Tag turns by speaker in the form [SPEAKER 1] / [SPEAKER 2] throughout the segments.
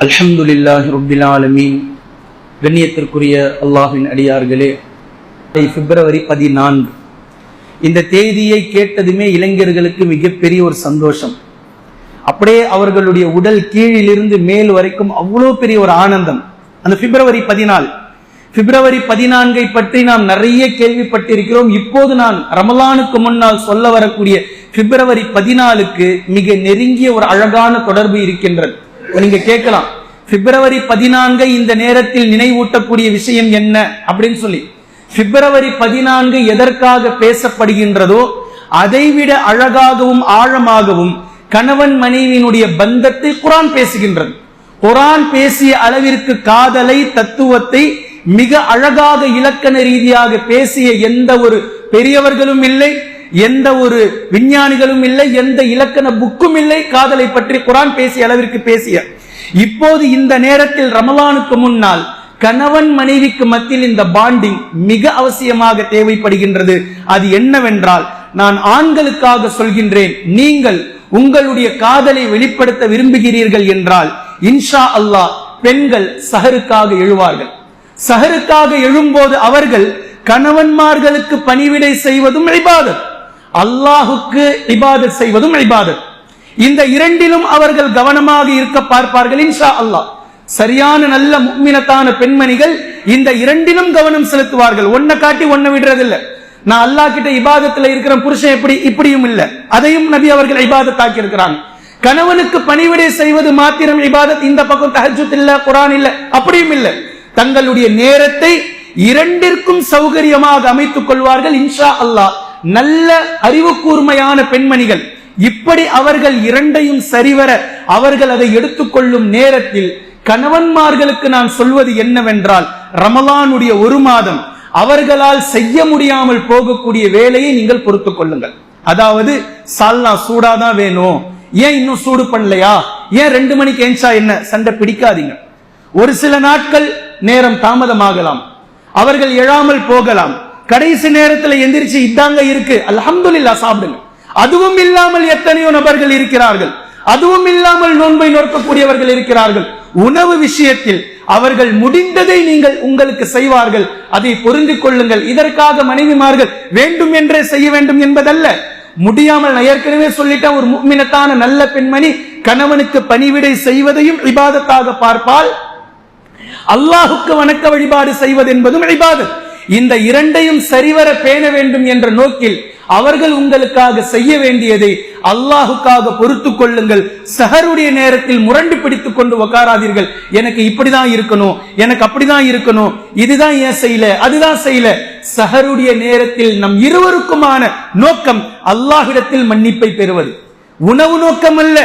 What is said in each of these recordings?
[SPEAKER 1] அல்ஹம்துலில்லாஹி ரப்பில் ஆலமீன். கண்ணியத்திற்குரிய அல்லாஹ்வின் அடியார்களே, பிப்ரவரி 14 இந்த தேதியை கேட்டதுமே இளைஞர்களுக்கு மிகப்பெரிய ஒரு சந்தோஷம். அப்படியே அவர்களுடைய உடல் கீழிலிருந்து மேல் வரைக்கும் அவ்வளோ பெரிய ஒரு ஆனந்தம். அந்த பிப்ரவரி 14 பற்றி நாம் நிறைய கேள்விப்பட்டிருக்கிறோம். இப்போது நான் ரமலானுக்கு முன்னால் சொல்ல வரக்கூடிய பிப்ரவரி 14க்கு மிக நெருங்கிய ஒரு அழகான தொடர்பு இருக்கின்றது. நீங்க கேட்கலாம், பிப்ரவரி 14 இந்த நேரத்தில் நினைவூட்டக்கூடிய விஷயம் என்ன அப்படின்னு சொல்லி. பிப்ரவரி 14 எதற்காக பேசப்படுகின்றதோ அதைவிட அழகாகவும் ஆழமாகவும் கணவன் மனைவியினுடைய பந்தத்தை குர்ஆன் பேசுகின்றது. குர்ஆன் பேசிய அளவிற்கு காதலை, தத்துவத்தை மிக அழகாக இலக்கண ரீதியாக பேசிய எந்த ஒரு பெரியவர்களும் இல்லை, எந்த ஒரு விஞ்ஞானிகளும் இல்லை, எந்த இலக்கண புக்கும் இல்லை காதலை பற்றி குர்ஆன் பேசிய அளவிற்கு பேசிய. இப்போது இந்த நேரத்தில் ரமலானுக்கு முன்னால் கணவன் மனைவிக்கு மத்தியில் இந்த பாண்டிங் மிக அவசியமாக தேவைப்படுகின்றது. அது என்னவென்றால், நான் ஆண்களுக்காக சொல்கின்றேன், நீங்கள் உங்களுடைய காதலை வெளிப்படுத்த விரும்புகிறீர்கள் என்றால் இன்ஷா அல்லாஹ் பெண்கள் சஹருக்காக எழுவார்கள். சஹருக்காக எழும்போது அவர்கள் கணவன்மார்களுக்கு பணிவிடை செய்வதும் இபாதத், அல்லாஹுக்கு இபாதத் செய்வதும் இபாதத். இந்த இரண்டிலும் அவர்கள் கவனமாக இருக்க பார்ப்பார்கள் இன்ஷா அல்லாஹ். சரியான நல்ல முஃமினத்தான பெண்மணிகள் இந்த இரண்டிலும் கவனம் செலுத்துவார்கள். ஒன்ன காட்டி ஒன்ன விடுறதில்லை. நான் அல்லாஹ் கிட்ட இபாதத்துல இருக்கிற புருஷன் எப்படி இப்படியும் இல்ல, அதையும் நபி அவர்கள் இபாதத் ஆக்கி இருக்கிறாங்க. கணவனுக்கு பணிவிடை செய்வது மாத்திரம் இபாதத், இந்த பக்கம் தஹஜ்ஜுத் இல்ல, குர்ஆன் இல்ல, அப்படியும் இல்ல. தங்களுடைய நேரத்தை இரண்டிற்கும் சௌகரியமாக அமைத்துக் கொள்வார்கள் இன்ஷா அல்லாஹ். நல்ல அறிவு கூர்மையான பெண்மணிகள் இப்படி அவர்கள் இரண்டையும் சரிவர அவர்கள் அதை எடுத்துக்கொள்ளும் நேரத்தில் கணவன்மார்களுக்கு நான் சொல்வது என்னவென்றால், ரமலானுடைய ஒரு மாதம் அவர்களால் செய்ய முடியாமல் போகக்கூடிய வேலையை நீங்கள் பொறுத்துக் கொள்ளுங்கள். அதாவது சால்னா சூடாதான் வேணும், ஏன் இன்னும் சூடு பண்ணலையா, ஏன் 2 மணிக்கு ஏஞ்சா என்ன, சண்டை பிடிக்காதீங்க. ஒரு சில நாட்கள் நேரம் தாமதமாகலாம், அவர்கள் எழாமல் போகலாம். கடைசி நேரத்தில் எந்திரிச்சு இதாங்க இருக்கு அல்ஹம்துலில்லாஹ் சாப்பிடுங்க. அதுவும் இல்லாமல் எத்தனையோ நபர்கள் இருக்கிறார்கள், அதுவும் இல்லாமல் நோன்பை நோக்கக்கூடியவர்கள் இருக்கிறார்கள். உணவு விஷயத்தில் அவர்கள் முடிந்ததை நீங்கள் உங்களுக்கு செய்வார்கள், அதை பொருந்திக் கொள்ளுங்கள். இதற்காக மனைவிமார்கள் வேண்டும் என்றே செய்ய வேண்டும் என்பதல்ல. முடியாமல், நான் ஏற்கனவே சொல்லிட்டேன், ஒரு முஃமினத்தான நல்ல பெண்மணி கணவனுக்கு பணிவிடை செய்வதையும் இபாதத்தாக பார்ப்பால், அல்லாஹுக்கு வணக்க வழிபாடு செய்வது என்பதும் இபாதத். இந்த இரண்டையும் சரிவர பேண வேண்டும் என்ற நோக்கில் அவர்கள் உங்களுக்காக செய்ய வேண்டியதை அல்லாஹுக்காக பொறுத்துக் கொள்ளுங்கள். சஹருடைய நேரத்தில் முரண்டு பிடித்துக் கொண்டு உட்காராதீர்கள். எனக்கு இப்படிதான் இருக்கணும், எனக்கு அப்படிதான் இருக்கணும், இதுதான் ஏன் செய்யல, அதுதான் செய்யல. சஹருடைய நேரத்தில் நம் இருவருக்குமான நோக்கம் அல்லாஹ்விடத்தில் மன்னிப்பை பெறுவது, உணவு நோக்கம் அல்ல.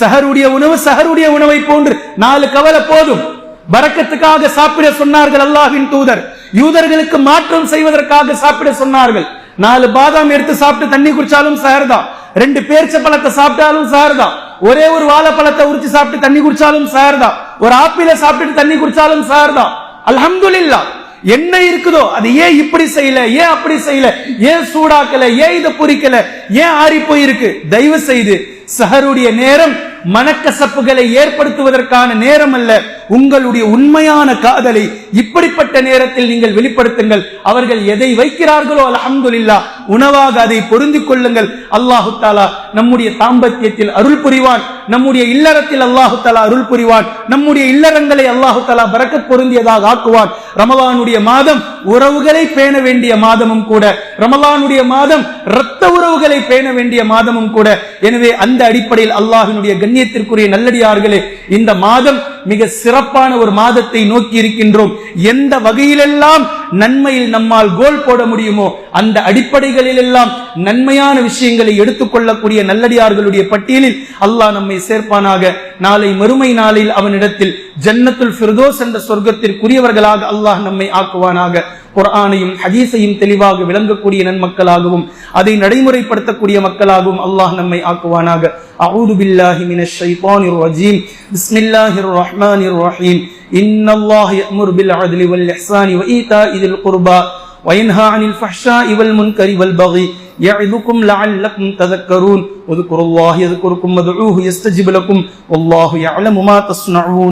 [SPEAKER 1] சஹருடைய உணவு சஹருடைய உணவை போன்று 4 கவலை போதும். பரக்கத்துக்காக சாப்பிட சொன்னார்கள் அல்லாஹ்வின் தூதர். யூதர்களுக்கு மாற்றம் செய்வதற்காக சாப்பிட சொன்னார்கள். 4 பாதாம் எடுத்து சாப்பிட்டு தண்ணி குடிச்சாலும் சஹர்தான், 2 பேரிச்ச பழத்தை சாப்பிட்டாலும் சஹர்தான், ஒரே ஒரு வாழைப்பழத்தை உரிச்சு சாப்பிட்டு தண்ணி குடிச்சாலும் சஹர்தான், ஒரு ஆப்பிள சாப்பிட்டு தண்ணி குடிச்சாலும் சஹர்தான். அல்ஹம்துலில்லாஹ். என்ன இருக்குதோ அது ஏன் இப்படி செய்யல, ஏன் அப்படி செய்யல, ஏன் சூடாக்கல, ஏன் இதை பொரிக்கல, ஏன் ஆறி போயிருக்கு. தயவு செய்து சஹருடைய நேரம் மனக்கசப்புகளை ஏற்படுத்துவதற்கான நேரம் அல்ல. உங்களுடைய உண்மையான காதலை இப்படிப்பட்ட நேரத்தில் நீங்கள் வெளிப்படுத்துங்கள். அவர்கள் எதை வைக்கிறார்களோ அல்ஹம்துலில்லாஹ் உணவாக அதை பொருந்திக் கொள்ளுங்கள். அல்லாஹு தஆலா நம்முடைய தாம்பத்தியத்தில் அருள் புரிவான், நம்முடைய இல்லறத்தில் அல்லாஹு தஆலா அருள் புரிவான், நம்முடைய இல்லறங்களை அல்லாஹு தஆலா பரக்கத் பொருந்தியதாக ஆக்குவான். ரமலானுடைய மாதம் உறவுகளை பேண வேண்டிய மாதமும் கூட, ரமலானுடைய மாதம் இரத்த உறவுகளை பேண வேண்டிய மாதமும் கூட. எனவே அந்த அடிப்படையில் அல்லாஹ்வினுடைய கண்ணியத்திற்குரிய நல்லடியார்களே, இந்த மாதம் மிக சிறப்பான ஒரு மாதத்தை நோக்கி இருக்கின்றோம். எந்த வகையிலெல்லாம் நன்மையில் நம்மால் கோல் போட முடியுமோ அந்த அடிப்படைகளில் எல்லாம் நன்மையான விஷயங்களை எடுத்துக்கொள்ளக்கூடிய நல்லடியார்களுடைய பட்டியலில் அல்லாஹ் நம்மை சேர்ப்பானாக. நாளை மறுமை நாளில் அவனிடத்தில் ஜன்னத்துல் ஃபிர்தௌஸ் என்ற சொர்க்கத்திற்குரியவர்களாக அல்லாஹ் நம்மை ஆக்குவானாக. குர்ஆனையும் ஹதீஸையும் தெளிவாக விளங்கக்கூடிய நன்மக்களாகவும் அதை நடைமுறைப்படுத்தக்கூடிய மக்களாகவும் அல்லாஹ் நம்மை ஆக்குவானாக. அஊது பில்லாஹி மினஷ் ஷைத்தானிர் ரஜீம். பிஸ்மில்லாஹிர் ரஹ்மானிர் ரஹீம். இன்னல்லாஹ யஅமுரு பில் அத்லி வல் இஹ்சானி வ ஈதாஇ தில் குர்பா வ யன்ஹா அனில் ஃபஹ்ஷாஇ வல் முன்கரி வல் பகி يعظكم لعلكم تذكرون اذكروا الله يذكركم وادعوه يستجب لكم والله يعلم ما تصنعون.